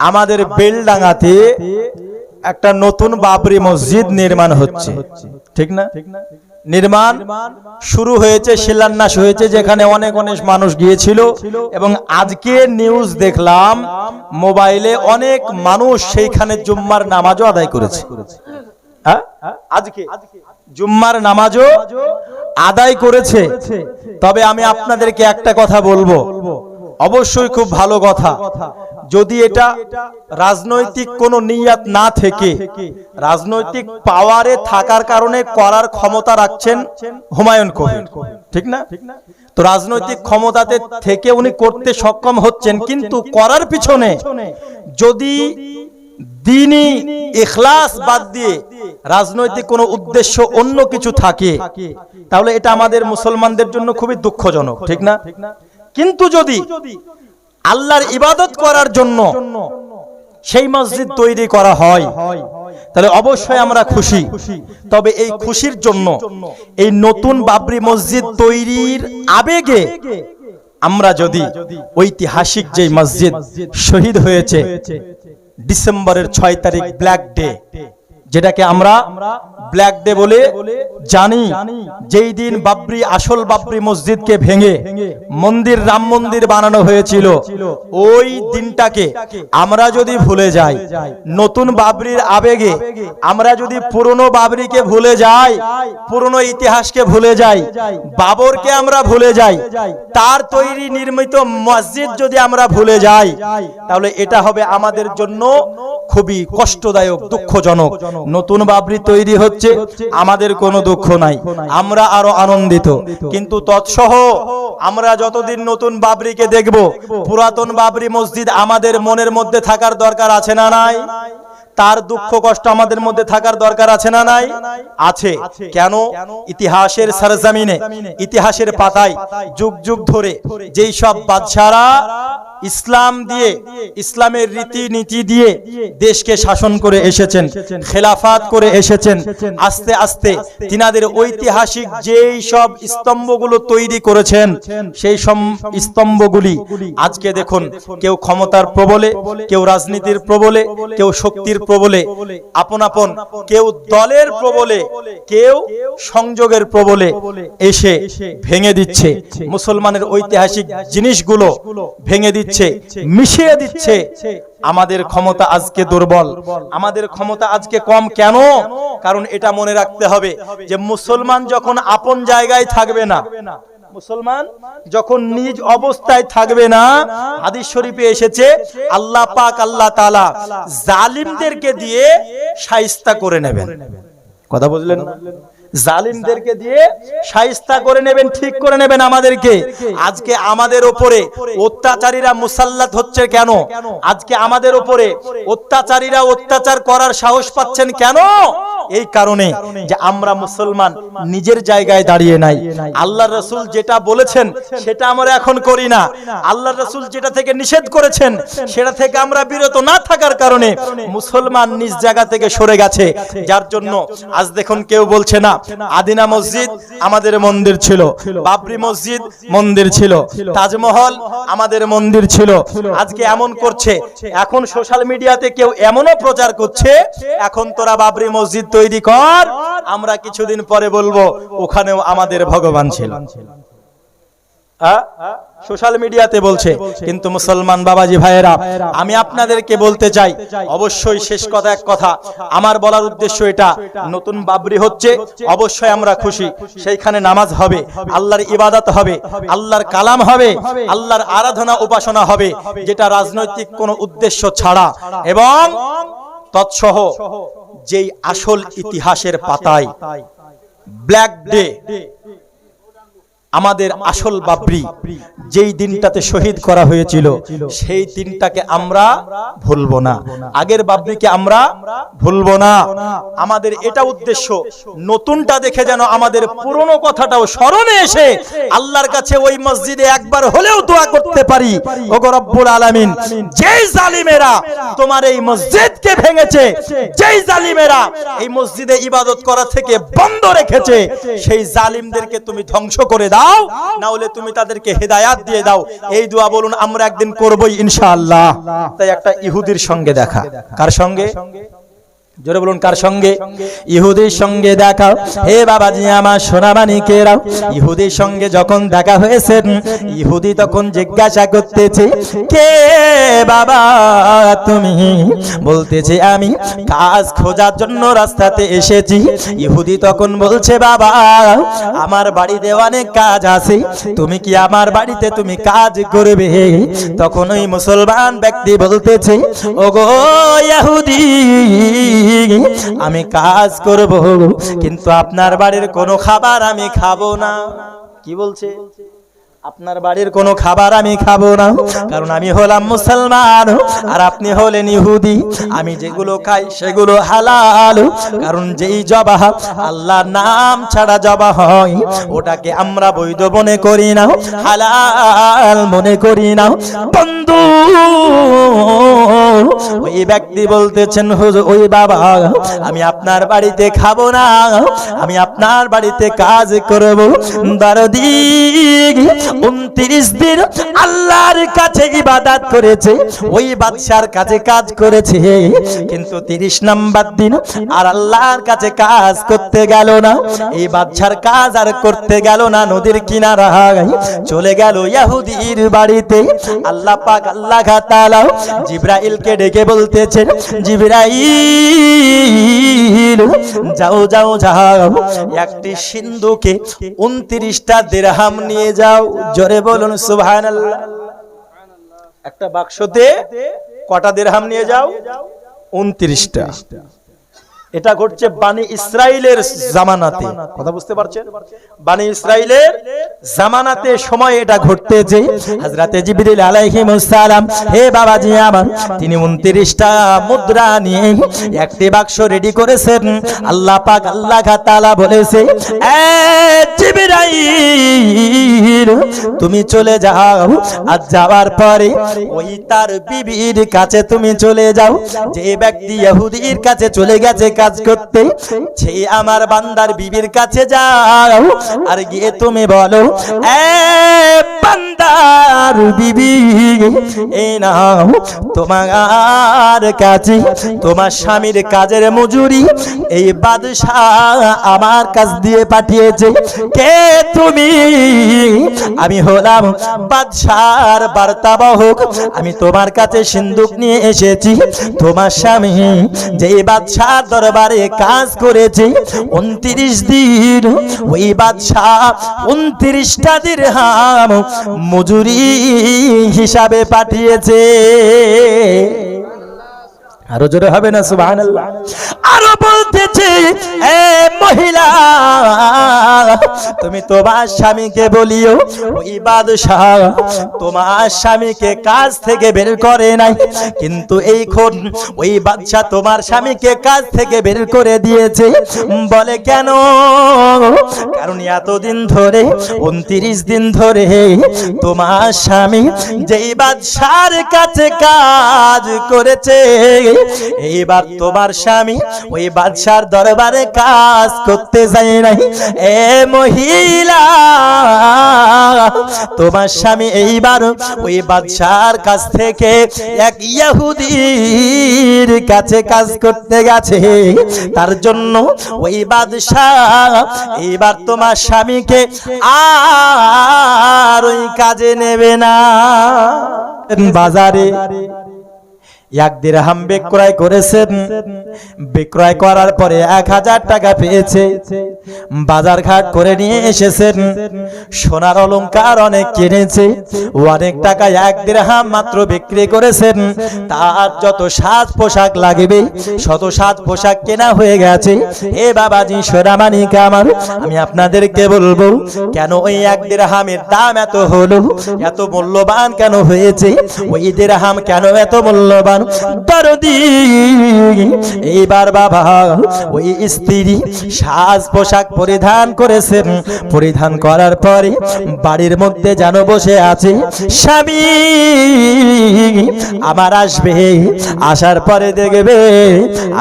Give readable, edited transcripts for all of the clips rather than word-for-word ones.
আমাদের বেলডাঙ্গাতে একটা নতুন বাবরি মসজিদ নির্মাণ হচ্ছে, ঠিক না? নির্মাণ শুরু হয়েছে, শিলান্যাস হয়েছে, যেখানে অনেক অনেক মানুষ গিয়েছিল। এবং আজকে নিউজ দেখলাম মোবাইলে, অনেক মানুষ সেইখানে জুম্মার নামাজও আদায় করেছে। আজকে জুম্মার নামাজও আদায় করেছে। তবে আমি আপনাদেরকে একটা কথা বলবো, অবশ্যই খুব ভালো কথা, যদি এটা রাজনৈতিক কোনো নিয়াত না থেকে রাজনৈতিক পাওয়ারে থাকার কারণে করার ক্ষমতা রাখছেন হুমায়ুন কবির, ঠিক না? তো রাজনৈতিক ক্ষমতাতে থেকে উনি করতে সক্ষম হচ্ছেন, কিন্তু করার পিছনে যদি দ্বীনি ইখলাস বাদ দিয়ে রাজনৈতিক কোনো উদ্দেশ্য অন্য কিছু থাকে, তাহলে এটা আমাদের মুসলমানদের জন্য খুবই দুঃখজনক, ঠিক না? কিন্তু যদি আল্লাহর ইবাদত করার জন্য সেই মসজিদ তৈরি করা হয়, তাহলে অবশ্যই আমরা খুশি। তবে এই খুশির জন্য এই নতুন বাবরি মসজিদ তৈরির আবেগে আমরা যদি ঐতিহাসিক যে মসজিদ শহীদ হয়েছে ডিসেম্বরের 6 তারিখ, ব্ল্যাক ডে, যেটাকে আমরা ব্ল্যাক ডে বলে জানি, যেই দিন বাবরি, আসল বাবরি মসজিদকে ভেঙে মন্দির, রাম মন্দির বানানো হয়েছিল, ওই দিনটাকে আমরা যদি ভুলে যাই, নতুন বাবরির আবেগে আমরা যদি পুরনো বাবরিকে ভুলে যাই, পুরনো ইতিহাসকে ভুলে যাই, বাবরকে আমরা ভুলে যাই, তার তৈরি নির্মিত মসজিদ যদি আমরা ভুলে যাই, তাহলে এটা হবে আমাদের জন্য খুবই কষ্টদায়ক, দুঃখজনক। নতুন বাবরি তৈরি হচ্ছে, আমাদের কোনো দুঃখ নাই, আমরা আরো আনন্দিত। কিন্তু তৎসহ আমরা যতদিন নতুন বাবরিকে দেখব, পুরাতন বাবরি মসজিদ আমাদের মনের মধ্যে থাকার দরকার আছে না নাই? তার দুঃখ কষ্ট আমাদের মধ্যে থাকার দরকার আছে না নাই? আছে। কেন? ইতিহাসের সরজমিনে, ইতিহাসের পাতায় যুগ যুগ ধরে যেই সব বাদশারা ইসলাম দিয়ে, ইসলামের রীতিনীতি দিয়ে দেশকে শাসন করে এসেছেন, খেলাফত করে এসেছেন, আস্তে আস্তে তিনাদের ঐতিহাসিক যেই সব স্তম্ভগুলো তৈরি করেছেন, সেই সব স্তম্ভগুলি আজকে দেখুন, কেউ ক্ষমতার প্রবলে, কেউ রাজনীতির প্রবলে, কেউ শক্তির প্রবলে, আপন আপন, কেউ দলের প্রবলে, কেউ সংযোগের প্রবলে এসে ভেঙে দিচ্ছে মুসলমানের ঐতিহাসিক জিনিসগুলো, ভেঙে দিচ্ছে, মিশিয়ে দিচ্ছে। আমাদের ক্ষমতা আজকে দুর্বল, আমাদের ক্ষমতা আজকে কম। কেন? কারণ এটা মনে রাখতে হবে যে মুসলমান যখন আপন জায়গায় থাকবে না, মুসলমান যখন নিজ অবস্থায় থাকবে না, হাদিস শরীফে এসেছে আল্লাহ পাক, আল্লাহ তাআলা জালিমদেরকে দিয়ে শায়েস্তা করে নেবেন। কথা বুঝলেন না? জালিমদেরকে দিয়ে শায়েস্তা করে নেবেন, ঠিক করে নেবেন আমাদেরকে। আজকে আমাদের উপরে অত্যাচারীরা মুসাল্লাত হচ্ছে কেন? আজকে আমাদের উপরে অত্যাচারীরা অত্যাচার করার সাহস পাচ্ছেন কেন? এই কারণে যে আমরা মুসলমান নিজের জায়গায় দাঁড়িয়ে নাই। আল্লাহর রাসূল যেটা বলেছেন সেটা আমরা এখন করি না, আল্লাহর রাসূল যেটা থেকে নিষেধ করেছেন সেটা থেকে আমরা বিরত না থাকার কারণে মুসলমান নিজ জায়গা থেকে সরে গেছে। যার জন্য আজ দেখুন কেউ বলছে না আদিনা মসজিদ আমাদের মন্দির ছিল, বাবরি মসজিদ মন্দির ছিল, তাজমহল আমাদের মন্দির ছিল। আজকে এমন করছে, এখন সোশ্যাল মিডিয়াতে কেউ এমনও প্রচার করছে, এখন তোরা বাবরি মসজিদ তৈরি কর, আমরা কিছুদিন পরে বলবো ওখানেও আমাদের ভগবান ছিল। সোশ্যাল মিডিয়াতে বলছে। কিন্তু মুসলমান বাবাজি ভাইয়েরা, আমি আপনাদেরকে বলতে চাই, অবশ্যই শেষ কথা এক কথা আমার বলার উদ্দেশ্য এটা, নতুন বাবরি হচ্ছে, অবশ্যই আমরা খুশি। সেইখানে নামাজ হবে, আল্লাহর ইবাদত হবে, আল্লাহর কালাম হবে, আল্লাহর আরাধনা উপাসনা হবে, যেটা রাজনৈতিক কোনো উদ্দেশ্য ছাড়া। এবং তৎসহ যেই আসল ইতিহাসের পাতায় ব্ল্যাক ডে, আমাদের আসল বাবরি যেই দিনটাতে শহীদ করা হয়েছিল, সেই দিনটাকে আমরা ভুলবো না, আগের বাবরিকে আমরা ভুলবো না। আমাদের এটা উদ্দেশ্য, নতুনটা দেখে যেন আমাদের পুরনো কথাটাও স্মরণে এসে আল্লাহর কাছে ওই মসজিদে একবার হলেও দোয়া করতে পারি, ওগো রব্বুল আলামিন, যেই জালিমেরা তোমার এই মসজিদকে ভেঙেছে, যেই জালিমেরা এই মসজিদে ইবাদত করা থেকে বন্ধ রেখেছে, সেই জালিমদেরকে তুমি ধ্বংস করে দাও। দাও, না হলে তুমি তাদেরকে হেদায়াত দিয়ে দাও। এই দোয়া বলুন, আমরা একদিন করবই ইনশাআল্লাহ। তাই একটা ইহুদির সঙ্গে দেখা। কার সঙ্গে? জোরে বলুন, কার সঙ্গে? ইহুদির সঙ্গে দেখা। হে বাবাজি আমার সোনামানিকেরা, ইহুদির সঙ্গে যখন দেখা হয়েছে, ইহুদি তখন জিজ্ঞাসা করতেছে, কে বাবা তুমি? বলতেছে আমি কাজ খোঁজার জন্য রাস্তাতে এসেছি। ইহুদি তখন বলছে, বাবা আমার বাড়িতে অনেক কাজ আছে, তুমি কি আমার বাড়িতে তুমি কাজ করবে? তখন ওই মুসলমান ব্যক্তি বলতেছে, ওগো ইহুদি, আমি কাজ করব, কিন্তু আপনার বাড়ির কোনো খাবার আমি খাবো না। কি বলছে? আপনার বাড়ির কোনো খাবার আমি খাবো না, কারণ আমি হলাম মুসলমান আর আপনি হলেন ইহুদি। আমি যেগুলো খাই সেগুলো হালাল, কারণ যেই জবাহ আল্লাহর নাম ছাড়া জবাহ হয় ওটাকে আমরা বৈধ মনে করি না, হালাল মনে করি না। বন্ধু, ওই ব্যক্তি বলতেছেন, হুজুর ওই বাবা আমি আপনার বাড়িতে খাবো না, আমি আপনার বাড়িতে কাজ করব। 29 দিন আল্লাহর কাছে ইবাদত করেছে, ওই বাদশার কাছে কাজ করেছে, কিন্তু 30 নাম্বার দিন আর আল্লাহর কাছে কাজ করতে গেল না। এই বাদশার কাজ আর করতে গেল না, নদীর কিনারায় চলে গেল ইহুদির বাড়িতে। আল্লাহ পাক আল্লাহ তাআলা জিবরাইলকে ডেকে বলতেছেন, জিবরাইল যাও যাও যাও, একটি সিন্ধুকে 29টা দিরহাম নিয়ে যাও। জোরে বলুন সুবহানাল্লাহ। একটা বাক্সতে কটা দিরহাম নিয়ে যাও? 29টা। এটা ঘটছে বানি ইসরাইলের জামানাতে। কথা বুঝতে পারছেন? বানি ইসরাইলের জামানাতে সময় এটা ঘটতেছে। হযরতে জিবরিল আলাইহিস সালাম, হে বাবাজি আমার, তিনি 29টা মুদ্রা নিয়ে একটি বাক্স রেডি করেছেন। আল্লাহ পাক আল্লাহ তাআলা বলেছে, এ জিবরাইল তুমি চলে যাও, আর যাওয়ার পরে ওই তার বিবির কাছে তুমি চলে যাও। যে ব্যক্তি ইহুদির কাছে চলে গেছে কাজ করতে, সে আমার বান্দার বিবির কাছে যাও, আর গিয়ে তুমি বলো, এ বান্দার বিবি, এই নাও তোমার কাছে তোমার স্বামীর কাজের মজুরি এই বাদশা আমার কাছ দিয়ে পাঠিয়েছে। কে তুমি? আমি হলাম বাদশার বার্তাবাহক, আমি তোমার কাছে সিন্ধুক নিয়ে এসেছি। তোমার স্বামী যেই বাদশার দরবারে কাজ করেছে 29 দিন, ওই বাদশাহ 29টা দিরহাম মজুরি হিসাবে পাঠিয়েছে। আরো জোরে হবে না সুবহানাল্লাহ? আরো বলতেছে, এ মহিলা তুমি তোমার স্বামীকে বলিও, ওই বাদশাহ তোমার স্বামীকে কাজ থেকে বের করে নাই, কিন্তু এইখন ওই বাদশাহ তোমার স্বামীকে কাজ থেকে বের করে দিয়েছে। বলে কেন? কারণ এতদিন ধরে 29 দিন ধরে তোমার স্বামী যেই বাদশার কাছে কাজ করেছে, এইবার তোমার স্বামী ওই বাদশার দরবারে কাজ করতে যায় নাই। এ মহিলা, তোমার স্বামী এইবার ওই বাদশার কাছ থেকে এক ইহুদির কাছে কাজ করতে গেছে, তার জন্য ওই বাদশাহ এইবার তোমার স্বামীকে আর ওই কাজে নেবে না। বাজারে 1 দিরহাম বিক্রয় করেছেন, বিক্রয় করার পরে 1000 টাকা পেয়েছে। বাজার ঘাট করে নিয়ে এসেছেন, সোনার অলংকার অনেক কিনেছে, অনেক টাকা 1 দিরহাম মাত্র বিক্রি করেছেন। তার যত সাজ পোশাক লাগবে শত সাজ পোশাক কেনা হয়ে গেছে। হে বাবাজি সোনামানিক আমার, আমি আপনাদেরকে বলবো, কেন ওই 1 দিরহামের দাম এত হলো, এত মূল্যবান কেন হয়েছে? ওই দিরহাম কেন এত মূল্যবান মূল্যবান দরদি। এইবার বাবা ওই স্ত্রী সাজ পোশাক পরিধান করেছেন, পরিধান করার পরে বাড়ির মধ্যে যেন বসে আছে। স্বামী আমার আসবে, আসার পরে দেখবে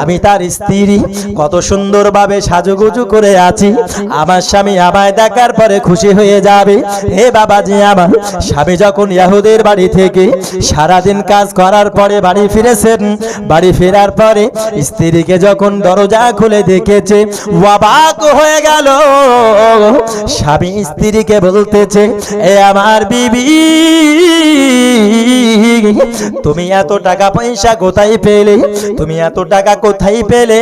আমি তার স্ত্রী কত সুন্দরভাবে সাজুগুজু করে আছি। আমার স্বামী আমায় দেখার পরে খুশি হয়ে যাবে। হে বাবাজি, আমার স্বামী যখন ইহুদির বাড়ি থেকে সারাদিন কাজ করার পরে বাড়ি ফিরেছেন, বাড়ি ফেরার পরে স্ত্রীকে যখন দরজা খুলে দেখেছে, অবাক হয়ে গেল। স্বামী স্ত্রীকে বলতেছে, এ আমার বিবি, তুমি এত টাকা পয়সা কোথায় পেলে? তুমি এত টাকা কোথায় পেলে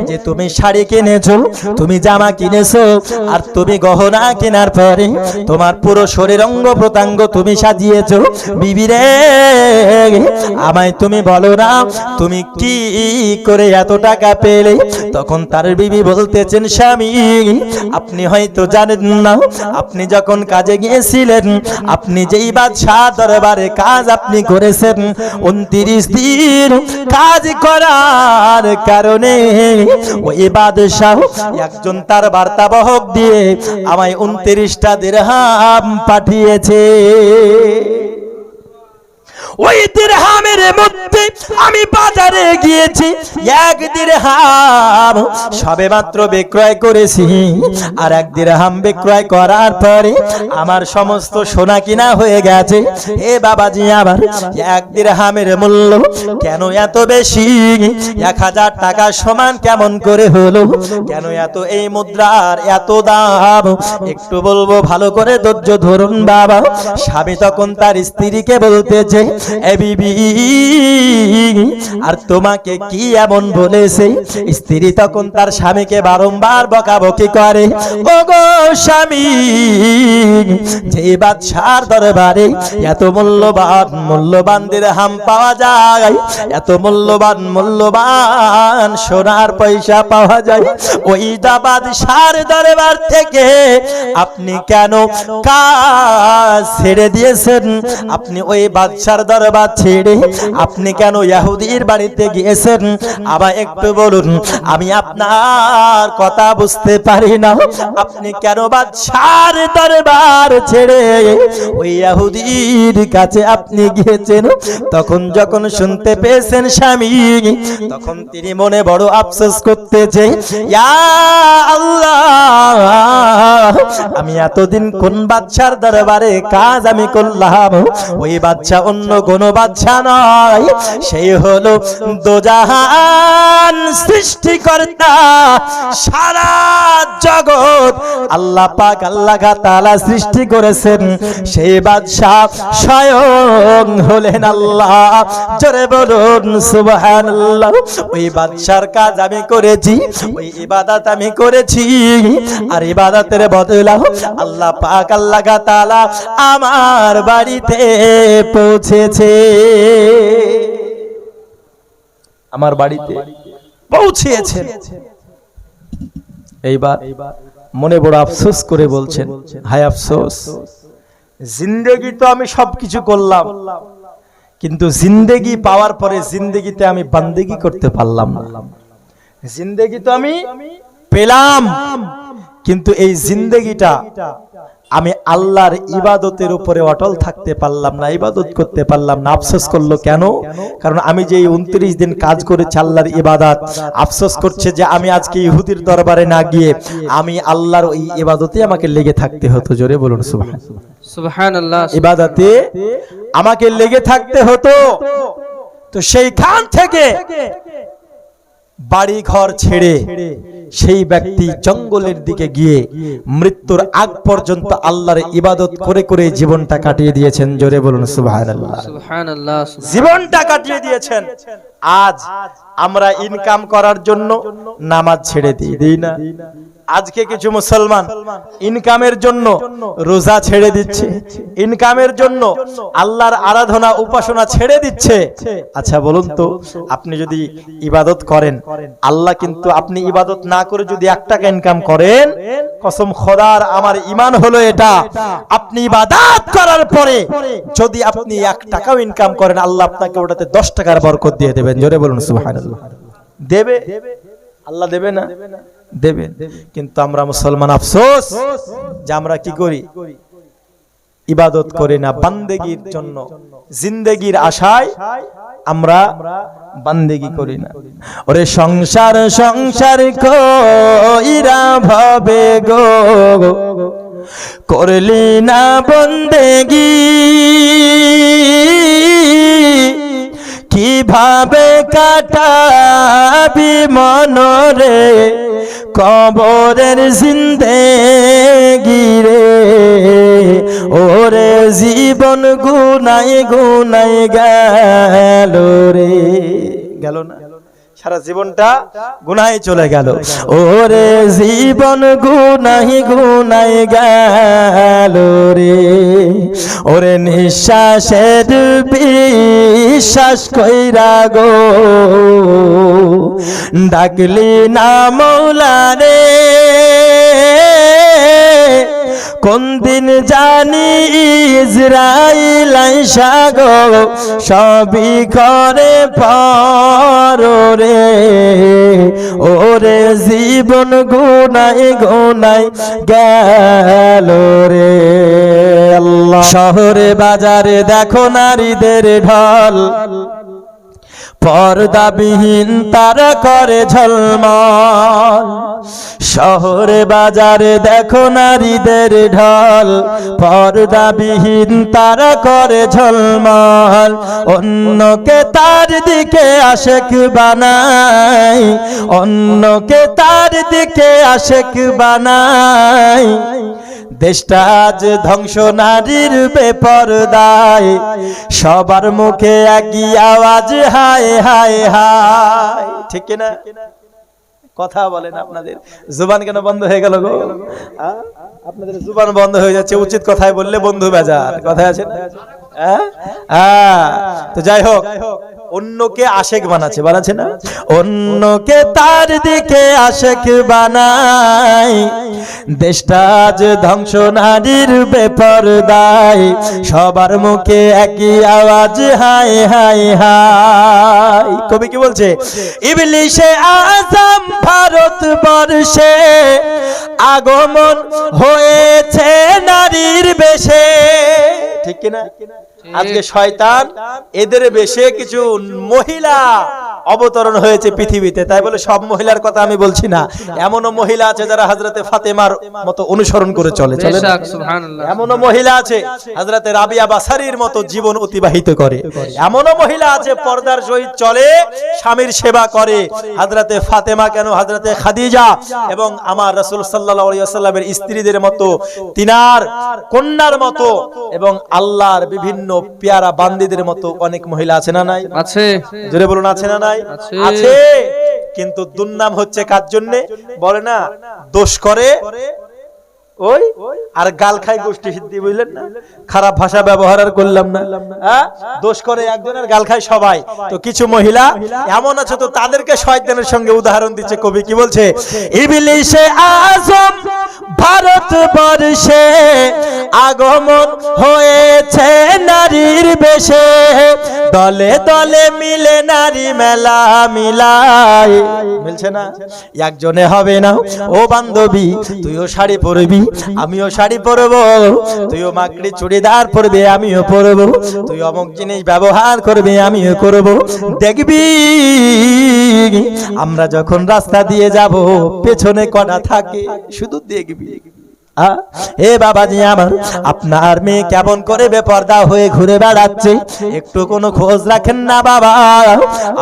যে তুমি শাড়ি কিনেছো, তুমি জামা কিনেছো, আর তুমি গহনা কেনার পরে তোমার পুরো শরীর অঙ্গ প্রত্যঙ্গ তুমি সাজিয়েছো? বিবি রে, আমায় তুমি বলো না, তুমি কি করে এত টাকা পেলে? তখন তার বিবি বলতেছেন, স্বামী আপনি হয়তো জানেন না, আপনি যখন কাজে গিয়েছিলেন, আপনি যেই বাদশাহ দরবারে কাজ আপনি করেছেন, 29 দিন কাজ করার কারণে ওই বাদশাহ একজন তার বার্তাবাহক দিয়ে আমায় 29টা দিরহাম পাঠিয়েছে। ওই দিরহামের মধ্যে আমি বাজারে গিয়েছি, 1 দিরহাম সবে মাত্র বিক্রয় করেছি, আর 1 দিরহাম বিক্রয় করার পরে আমার সমস্ত সোনা কিনা হয়ে গেছে। হে বাবাজি, আবার 1 দিরহামের মূল্য কেন এত বেশি? 1000 টাকা সমান কেমন করে হলো? কেন এত এই মুদ্রার এত দাম? একটু বলবো, ভালো করে ধৈর্য ধরুন বাবা। স্বামী তখন তার স্ত্রীকে বলতেছে, এ বিবি, আর তোমাকে কি এমন বলেছে? স্ত্রী তখন তার স্বামীকে বারংবার বকাবকি করে, ও গো স্বামী, যে বাদশার দরবারে এত মূল্যবান দিরহাম পাওয়া যায়, এত মূল্যবান সোনার পয়সা পাওয়া যায়, ওই বাদশার দরবার থেকে আপনি কেন কাজ ছেড়ে দিয়েছেন? আপনি ওই বাদশার দরবার ছেড়ে আপনি কেন ইহুদির বাড়িতে গিয়েছেন? আবার একটু বলুন, আমি আপনার কথা বুঝতে পারি না। আপনি কেন বাদশার দরবার ছেড়ে ওই ইহুদির কাছে আপনি গিয়েছেন? তখন যখন শুনতে পেয়েছেন স্বামী, তখন তিনি মনে বড় আফসোস করতেছে, ইয়া আল্লাহ, আমি এতদিন কোন বাদশার দরবারে কাজ আমি করলাম? ওই বাদশা অন্য কোন বাদশা নয়, সেই হলো দোজাহান সৃষ্টিকর্তা, সারা জগৎ আল্লাহ পাক আল্লাহ তাআলা সৃষ্টি করেছেন, সেই বাদশা স্বয়ং হলেন আল্লাহ। জোরে বলুন সুবহানাল্লাহ। ওই বাদশার কাজ আমি করেছি, ওই ইবাদত আমি করেছি, আর ইবাদতের বদলা আল্লাহ পাক আল্লাহ তাআলা আমার বাড়িতে পৌঁছেছে, আমার বাড়িতে পৌঁছেছেন। এইবার মনে বড় আফসোস করে বলছেন, হায় আফসোস, জিন্দেগি তো আমি সবকিছু করলাম, কিন্তু জিন্দেগি পাওয়ার পরে জিন্দেগিতে আমি বান্দেগি করতে পারলাম না। জিন্দেগি তো আমি পেলাম, কিন্তু এই জিন্দেগিটা আমি আল্লাহর ইবাদতের উপরে অটল থাকতে পারলাম না, ইবাদত করতে পারলাম না। আফসোস করলো কেন? কারণ আমি যে 29 দিন কাজ করেছি আল্লাহর ইবাদত, আফসোস করছে যে আমি আজকে ইহুদির দরবারে না গিয়ে আমি আল্লাহর ওই ইবাদতে আমাকে লেগে থাকতে হতো। জোরে বলুন সুবহানাল্লাহ। ইবাদতে আমাকে লেগে থাকতে হতো। তো সেইখান থেকে বাড়ি ঘর ছেড়ে সেই ব্যক্তি জঙ্গলের দিকে গিয়ে মৃত্যুর আগ পর্যন্ত আল্লাহর ইবাদত করে করে জীবনটা কাটিয়ে দিয়েছেন। জোরে বলুন সুবহানাল্লাহ। জীবনটা কাটিয়ে দিয়েছেন। আজ আমরা ইনকাম করার জন্য নামাজ ছেড়ে দিই না? আজকে কিছু মুসলমান ইনকামের জন্য রোজা ছেড়ে দিচ্ছে, ইনকামের জন্য আল্লাহর আরাধনা উপাসনা ছেড়ে দিচ্ছে। আচ্ছা বলুন তো, আপনি যদি ইবাদত করেন, আল্লাহ কিন্তু আপনি ইবাদত না করে যদি 1 টাকা ইনকাম করেন, কসম খোদার আমার ঈমান হলো এটা, আপনি ইবাদত করার পরে যদি আপনি 1 টাকাও ইনকাম করেন, আল্লাহ আপনাকে ওটাতে 10 টাকার বরকত দিয়ে দেবেন। জোরে বলুন সুবহানাল্লাহ। দেবে আল্লাহ, দেবে না? দেবে। কিন্তু আমরা মুসলমান আফসোস যে আমরা কি করি, ইবাদত করি না, বান্দেগীর জন্য, জিন্দেগীর আশায় আমরা বান্দেগী করি না। ওরে সংসার সংসার কইরা ভাবে গো, করলি না বন্দেগী, কিভাবে কাটাবি মনরে কবরের জিন্দেগি রে, ওরে জীবন গুনাই গুনাই গেল রে। গেল না? সারা জীবনটা গুনাহে চলে গেল। ওরে জীবন গুনাহি গুনাই গেল রে, ওরে নিঃশ্বাসের বিশ্বাস কইরা গো, ডাকলি না মৌলা রে, কোন দিন জানি ইজরাইল আইসা গো, সবই করে পরে, ওরে জীবন গুনাই গুনাই গেল রে আল্লাহ। শহরে বাজারে দেখো নারীদের ঢল, পর্দাবিহীন তারা করে ঝলমল। শহরে বাজারে দেখো নারীদের ঢল, পর্দাবিহীন তারা করে ঝলমল। অন্যকে তার দিকে আশেক বানাই, অন্যকে তার দিকে আশেক বানাই। দেশটা আজ ধ্বংস নারীর বেপরদায়, সবার মুখে একই আওয়াজ হায় হায় হায়। ঠিক কিনা? কথা বলেন, আপনাদের জুবান কেন বন্ধ হয়ে গেল গো? আপনাদের জুবান বন্ধ হয়ে যাচ্ছে, উচিত কথায় বললে বন্ধু বেজার। কথায় আছেন? তো যাই হোক, অন্যকে আশেক বানাচ্ছে, বানাচ্ছে না? অন্যকে তার দিকে আশেক বানাই, দেশটা আজ ধ্বংস নারীর বেপরদায়, সবার মুখে একই আওয়াজ হায় হায় হায়। কবি কি বলছে? ইবলিশে আজম ভারতবর্ষে আগমন হয়েছে নারীর বেশে। ঠিক কিনা? আজকে শয়তান এদের বেশে কিছু মহিলা অবতরণ হয়েছে পৃথিবীতে। তাই বলে সব মহিলার কথা আমি বলছি না, এমনও মহিলা আছে যারা হযরতে ফাতেমার মতো অনুসরণ করে চলে। এমনও মহিলা আছে হযরতে রাবিয়া বাসারির মতো জীবন অতিবাহিত করে। এমনও মহিলা আছে পর্দার সহিত চলে, স্বামীর সেবা করে। হযরতে ফাতেমা কেন, হযরতে খাদিজা এবং আমার রাসূল সাল্লাল্লাহু আলাইহি ওয়াসাল্লামের স্ত্রীদের মতো, তিনার কন্যার মতো এবং আল্লাহর বিভিন্ন পেয়ারা বান্দীদের মতো অনেক মহিলা আছে না নাই? আছে। জোরে বলুন, আছে না নাই? আছে। কিন্তু দুর্নাম হচ্ছে কার জন্য বলে না? দোষ করে ওই আর গাল খাই গোষ্ঠী সিদ্ধি, বুঝলেন না? খারাপ ভাষা ব্যবহার আর করলাম না, দোষ করে একজনের, গাল খায় সবাই। তো কিছু মহিলা এমন আছে, তো তাদেরকে শয়তানের সঙ্গে উদাহরণ দিচ্ছে কবি। কি বলছে? ইবলিশে আজম ভারতবর্ষে আগমন হয়েছে নারীর বেশে, দলে দলে মিলে নারী মেলা মিলাই। মিলছে না? একজনে হবে না ও বান্ধবী, তুইও শাড়ি পরবি আমিও শাড়ি পরবো, তুইও মাকড়ি চুড়িদার পরবি আমিও পরবো, তুই অমুক জিনিস ব্যবহার করবি আমিও করব। দেখবি আমরা যখন রাস্তা দিয়ে যাব পেছনে কণা থাকে, শুধু দেখবি। এ বাবাজি আমার, আপনার মেয়ে কেমন করে বেপরদা হয়ে ঘুরে বেড়াচ্ছে, একটু কোনো খোঁজ রাখেন না বাবা।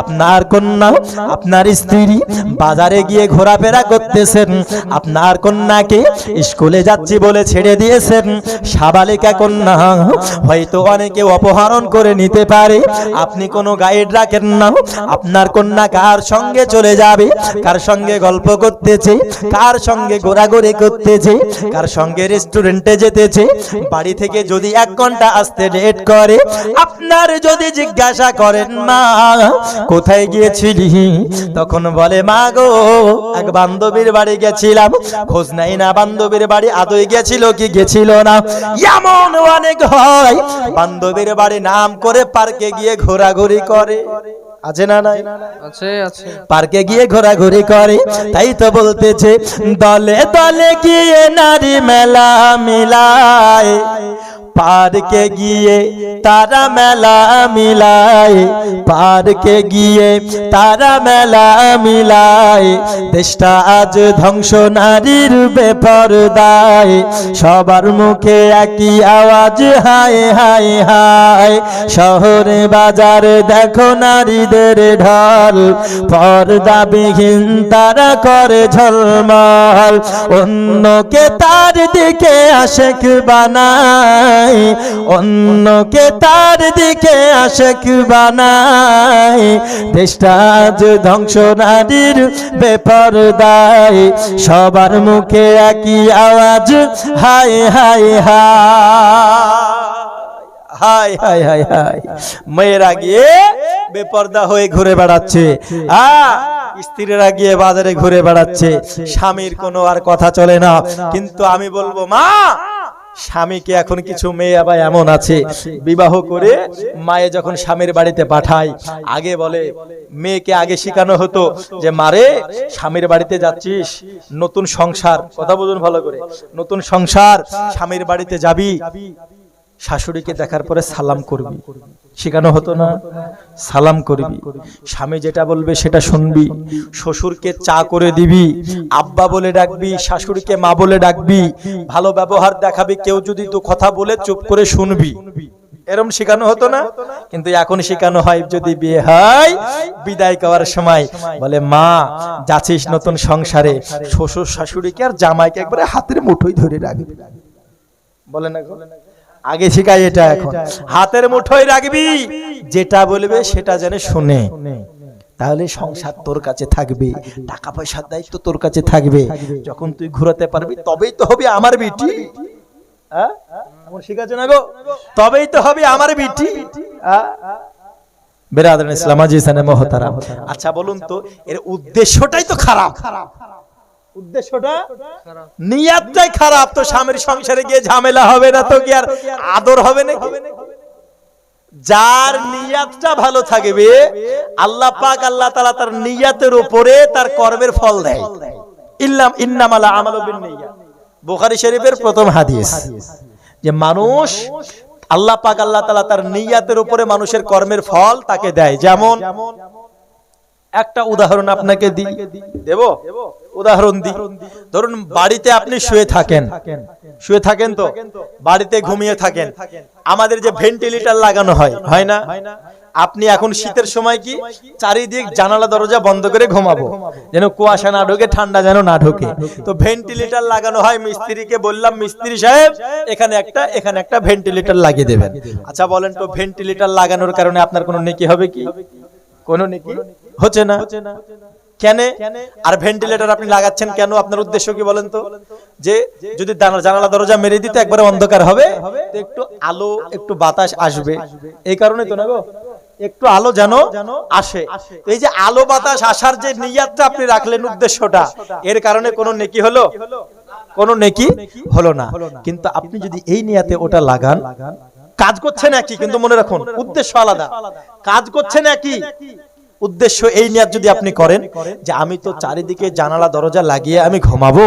আপনার কন্যা, আপনার স্ত্রী বাজারে গিয়ে ঘোরাফেরা করতেছেন, আপনার কন্যাকে স্কুলে যাচ্ছি বলে ছেড়ে দিয়েছেন। সাবালিকা কন্যা, হয়তো অনেকে অপহরণ করে নিতে পারে, আপনি কোনো গাইড রাখেন না। আপনার কন্যা কার সঙ্গে চলে যাবে, কার সঙ্গে গল্প করতেছে, কার সঙ্গে ঘোরাঘুরি করতেছে, কার সঙ্গে রেস্টুরেন্টে যেতেছে। বাড়ি থেকে যদি 1 ঘন্টা আসতে লেট করে, আপনার যদি জিজ্ঞাসা করেন মা কোথায় গিয়েছিলি, তখন বলে মা গো এক বান্ধবীর বাড়ি গেছিলাম। খোঁজ নাই না বান্ধবীর বাড়ি আদৌ গেছিল কি গেছিল না। এমন অনেক হয় বান্ধবীর বাড়ি নাম করে পার্কে গিয়ে ঘোরাঘুরি করে, আছে না নাই? আছে আছে। পার্কে গিয়ে ঘোরাঘুরি করে। তাই তো বলতেছে দলে দলে গিয়ে নারী মেলা মিলায়, পার্কে গিয়ে তারা মেলা মিলায়, পার্কে গিয়ে তারা মেলা মিলায়। দেশটা আজ ধ্বংস নারীর বেপরদায়, সবার মুখে একই আওয়াজ হায় হায় হায়। শহরে বাজারে দেখো নারীদের ঢল, পর্দাবিহীন তারা করে ঝলমল। অন্যকে তার দিকে আশেক বানায়, অন্যকে তার দিকে আশেক বানায়। দেশটা আজ ধ্বংস নারীর বেপরদায়, সবার মুখে একই আওয়াজ হায় হায় হায় হায় হায় হায়। মেয়েরা গিয়ে বেপরদা হয়ে ঘুরে বেড়াচ্ছে, স্ত্রীরা গিয়ে বাজারে ঘুরে বেড়াচ্ছে, স্বামীর কোনো আর কথা চলে না। কিন্তু আমি বলবো মা, স্বামীকে এখন কিছু মেয়ে আবার এমন আছে বিবাহ করে মায়ে যখন স্বামীর বাড়িতে পাঠায়, আগে বলে মেয়েকে আগে শেখানো হতো যে মারে স্বামীর বাড়িতে যাচ্ছিস, নতুন সংসার, কথা বুঝুন ভালো করে, নতুন সংসার, স্বামীর বাড়িতে যাবি, শাশুড়িকে দেখার পরে সালাম করবি, শেখানো হতো না? সালাম করবি, স্বামী যেটা বলবে সেটা শুনবি, শ্বশুরকে চা করে দিবি, আব্বা বলে ডাকবি, শাশুড়িকে মা বলে ডাকবি, ভালো ব্যবহার দেখাবি, কেউ যদি তো কথা বলে চুপ করে শুনবি। এরকম শেখানো হতো না? কিন্তু এখন শেখানো হয়, যদি বিয়ে হয় বিদায় করার সময় বলে মা যাচ্ছিস নতুন সংসারে, শ্বশুর শাশুড়িকে আর জামাইকে একবারে হাতের মুঠোয় ধরে রাখবি, বলে না? আগে শিখাই এটা, এখন হাতের মুঠোয় রাখবি, যেটা বলবে সেটা যেন শুনে, তাহলে সংসার তোর কাছে থাকবে, টাকা পয়সার দায়িত্ব তোর কাছে থাকবে। যখন তুই ঘুরাতে পারবি তবেই তো হবে আমার বিটি, শিখাচ্ছে না গো, তবেই তো হবে আমার বিটি। বেরাদারান ইসলাম আজিজানে মুহতারাম, আচ্ছা বলুন তো এর উদ্দেশ্যটাই তো খারাপ, উদ্দেশ্যটা নিয়তটাই খারাপ। তো স্বামীর সংসারে গিয়ে ঝামেলা হবে না তো কি আর আদর হবে নাকি? যার নিয়তটা ভালো থাকবে আল্লাহ পাক আল্লাহ তাআলা তার নিয়তের উপরে তার কর্মের ফল দেয়। ইন্নামাল আমালু বিন্নিয়াত, বুখারী শরীফের প্রথম হাদিস, যে মানুষ আল্লাহ পাক আল্লাহ তাআলা তার নিয়তের উপরে মানুষের কর্মের ফল তাকে দেয়। যেমন একটা উদাহরণ আপনাকে দিই, দেব উদাহরণ দিই। ধরুন বাড়িতে আপনি শুয়ে থাকেন তো বাড়িতে ঘুমিয়ে থাকেন, আমাদের যে ভেন্টিলেটর লাগানো হয়, হয় না? আপনি এখন শীতের সময় কি চারিদিক জানালা দরজা বন্ধ করে ঘুমাবো, যেন কুয়াশা না ঢোকে, ঠান্ডা যেন না ঢোকে। তো ভেন্টিলেটর লাগানো হয়, মিস্ত্রিকে বললাম মিস্ত্রি সাহেব এখানে একটা ভেন্টিলেটর লাগিয়ে দেবেন। আচ্ছা বলেন তো ভেন্টিলেটর লাগানোর কারণে আপনার কোনো নেকি হবে কি? কোনো নেকি হচ্ছে না। কেন? আর ভেন্টিলেটর আপনি লাগাচ্ছেন কেন? আপনার উদ্দেশ্য কি বলেন তো? যে যদি জানালা দরজা মেরে দিতে একবারে অন্ধকার হবে, তো একটু আলো একটু বাতাস আসবে, এই কারণে তো না গো, একটু আলো যেন আসে। এই যে আলো বাতাস আসার যে নিয়তটা আপনি রাখলেন, উদ্দেশ্যটা, এর কারণে কোনো নেকি হলো? কোনো নেকি হলো না। কিন্তু আপনি যদি এই নিয়তে ওটা লাগান, কাজ করছেন একই, কিন্তু মনে রাখুন উদ্দেশ্য আলাদা। কাজ করছেন একই, উদ্দেশ্য এই নিয়ত যদি আপনি করেন যে আমি তো চারিদিকে জানালা দরজা লাগিয়ে আমি ঘুমাবো,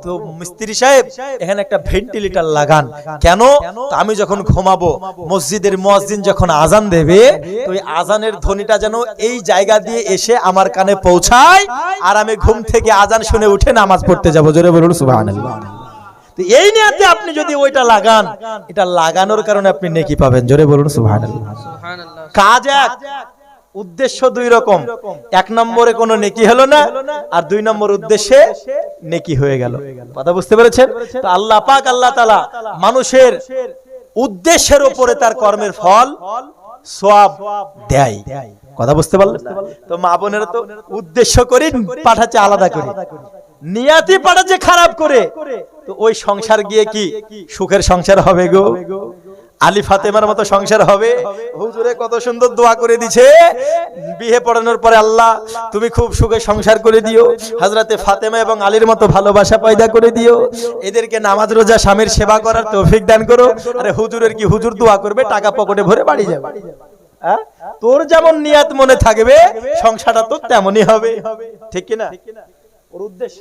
তো মিস্ত্রি সাহেব এখানে একটা ভেন্টিলেটর লাগান। কেন? তো আমি যখন ঘুমাবো, মসজিদের মুয়াজ্জিন যখন আজান দেবে, তো এই আজানের ধ্বনিটা যেন এই জায়গা দিয়ে এসে আমার কানে পৌঁছায়, আর আমি ঘুম থেকে আজান শুনে উঠে নামাজ পড়তে যাবো। জোরে বলুন সুবহানাল্লাহ। তো এই নিয়তে আপনি যদি ওইটা লাগান, এটা লাগানোর কারণে আপনি নেকি পাবেন। জোরে বলুন সুবহানাল্লাহ। কাজ এক, উদ্দেশ্য দুই রকম। এক নম্বরে কোনো নেকি হলো না, আর দুই নম্বর উদ্দেশ্যে নেকি হয়ে গেল। কথা বুঝতে পেরেছেন? তো আল্লাহ পাক আল্লাহ তাআলা মানুষের উদ্দেশ্যের উপরে তার কর্মের ফল সওয়াব দেয়। কথা বুঝতে পারলেন? তো মা বোনেরা তো উদ্দেশ্য করে পাঠাচ্ছে আলাদা করে, নিয়াতি পাঠাচ্ছে খারাপ করে, তো ওই সংসার গিয়ে কি সুখের সংসার হবে গো? আলী ফাতেমার মতো সংসার হবে? হুজুরে কত সুন্দর দোয়া করে দিছে, বিয়ে পড়ানোর পরে আল্লাহ তুমি খুব সুখে সংসার করে দিও, হযরতে ফাতেমা এবং আলীর মতো ভালোবাসা পয়দা করে দিও, এদেরকে নামাজ রোজা স্বামীর সেবা করার তৌফিক দান করো। আরে হুজুরের কি, হুজুর দোয়া করবে টাকা পকেটে ভরে বাড়ি যাবে। তোর যেমন নিয়াত মনে থাকবে সংসারটা তো তেমনই হবে, ঠিক কি না? ওর উদ্দেশ্য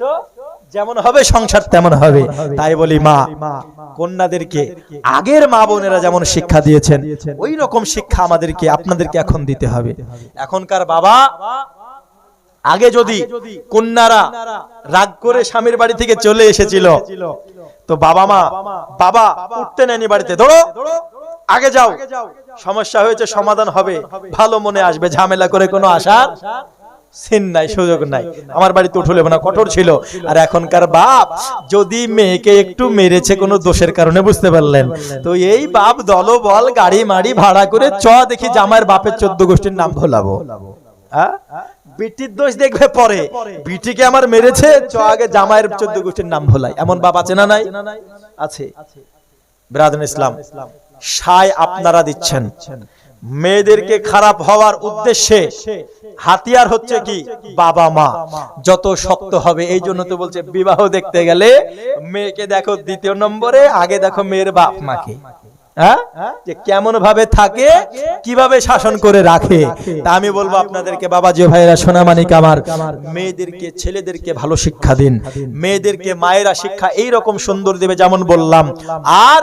যেমন হবে সংসার তেমন হবে। তাই বলি মা কন্যাদেরকে আগের মা বোনেরা যেমন শিক্ষা দিয়েছেন ওই রকম শিক্ষা আমাদেরকে আপনাদেরকে এখন দিতে হবে। এখনকার বাবা, আগে যদি কন্যারা রাগ করে স্বামীর বাড়ি থেকে চলে এসেছিল তো বাবা উঠতে নেয়নি বাড়িতে, ধরো আগে যাও, সমস্যা হয়েছে সমাধান হবে, ভালো মনে আসবে, ঝামেলা করে কোনো আশার সিন নাই, সুযোগ নাই, আমার বাড়িতে উঠলে না, কঠোর ছিল। আর এখনকার বাপ যদি মেয়েকে একটু মেরেছে কোনো দোষের কারণে, বুঝতে পারলেন, তো এই বাপ দলবল গাড়ি মাড়ি ভাড়া করে চ দেখি জামাইয়ের বাপের 14 গোষ্ঠীর নাম ভোলাবো। বিটির দোষ দেখবে পরে, বিটিকে আমার মেরেছে, চ আগে জামাইয়ের 14 গোষ্ঠীর নাম ভোলাই। এমন বাপ আছে না নাই? আছে। ব্রাদার ইসলাম, সায় আপনারা দিচ্ছেন, মেয়েদেরকে খারাপ হওয়ার উদ্দেশ্যে হাতিয়ার হচ্ছে কি বাবা মা। যত শক্ত হবে, এই জন্য তো বলছে বিবাহ দেখতে গেলে মেয়েকে দেখো দ্বিতীয় নম্বরে, আগে দেখো মেয়ের বাপ মাকে, যে কেমন ভাবে থাকে, কিভাবে শাসন করে রাখে। তা আমি বলবো আপনাদেরকে বাবাজি ভাইরা, সোনামানিক আমার, মেয়েদেরকে ছেলেদেরকে ভালো শিক্ষা দিন, মেয়েদেরকে মায়েরা শিক্ষা এইরকম সুন্দর দেবে যেমন বললাম। আর